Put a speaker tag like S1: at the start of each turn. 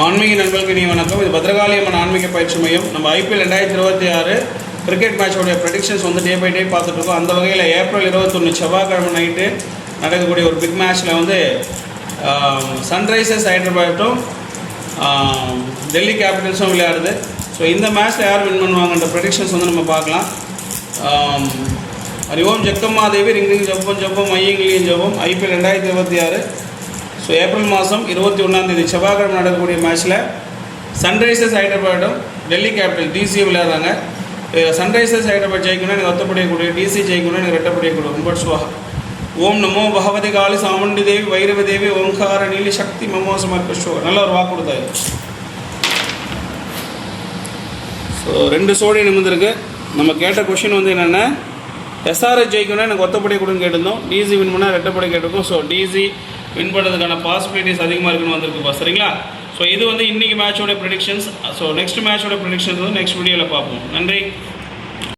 S1: ஆன்மீக நண்பர்களுக்கு நீ வணக்கம். இது பத்ரகாளி அம்மன் ஆன்மீக பயிற்சி மையம். நம்ம ஐபிஎல் 2026 கிரிக்கெட் மேட்சோடைய ப்ரெடிக்ஷன்ஸ் வந்து டே பை டே பார்த்துட்ருக்கோம். அந்த வகையில் ஏப்ரல் 21 செவ்வாய்க்கிழமை நைட்டு நடக்கக்கூடிய ஒரு பிக் மேட்ச்சில் வந்து சன்ரைசர்ஸ் ஹைதராபாத்தும் டெல்லி கேபிட்டல்ஸும் விளையாடுது. ஸோ இந்த மேட்ச்சில் யார் வின் பண்ணுவாங்கன்ற ப்ரெடிக்ஷன்ஸ் வந்து நம்ம பார்க்கலாம். ஹரி ஓம் ஜக்கம்மாதேவி ரிங் ரிங் ஜப்பம் ஜப்பம் ஐயங்கிலியும் ஜப்பம் ஐபிஎல் 2026. ஸோ ஏப்ரல் மாதம் 21 செவ்வாய்க்கிழமை நடக்கக்கூடிய மேட்ச்சில் சன்ரைசர்ஸ் ஹைதராபாத்தும் டெல்லி கேபிட்டல் டிசி விளையாடுறாங்க. சன்ரைசர்ஸ் ஹைதராபாத் ஜெயிக்கணும் எனக்கு ஒத்தப்படியக்கூடிய, டிசி ஜெயிக்கணும் எனக்கு ரெட்டப்படியக்கூடிய. கும்பட் சுவா. ஓம் நமோ பகவதி காளி சாமுண்டி தேவி வைரவ தேவி ஓம்கார நீலி சக்தி மமோ சமர்ப்போ. நல்ல ஒரு வாக்கு கொடுத்தாரு. ஸோ 2 சோடி நிமிர்ந்துருக்கு. நம்ம கேட்ட கொஷின் வந்து என்னென்னா, எஸ்ஆர்எஸ் ஜெயிக்கணும்னா எனக்கு ஒத்தப்படி கொடுன்னு கேட்டிருந்தோம். டிசி வின் பண்ணால் ரெட்டப்படி கேட்டிருக்கோம். ஸோ டிசி வின் பண்ணுறதுக்கான பாசிபிலிட்டிஸ் அதிகமாக இருக்குன்னு வந்திருக்குப்பா. சரிங்களா? ஸோ இது வந்து இன்றைக்கி மேட்சோட ப்ரெடிக்ஷன்ஸ். ஸோ நெக்ஸ்ட் மேட்சோட ப்ரெடிக்ஷன்ஸ் வந்து நெக்ஸ்ட் வீடியோவில் பார்ப்போம். நன்றி.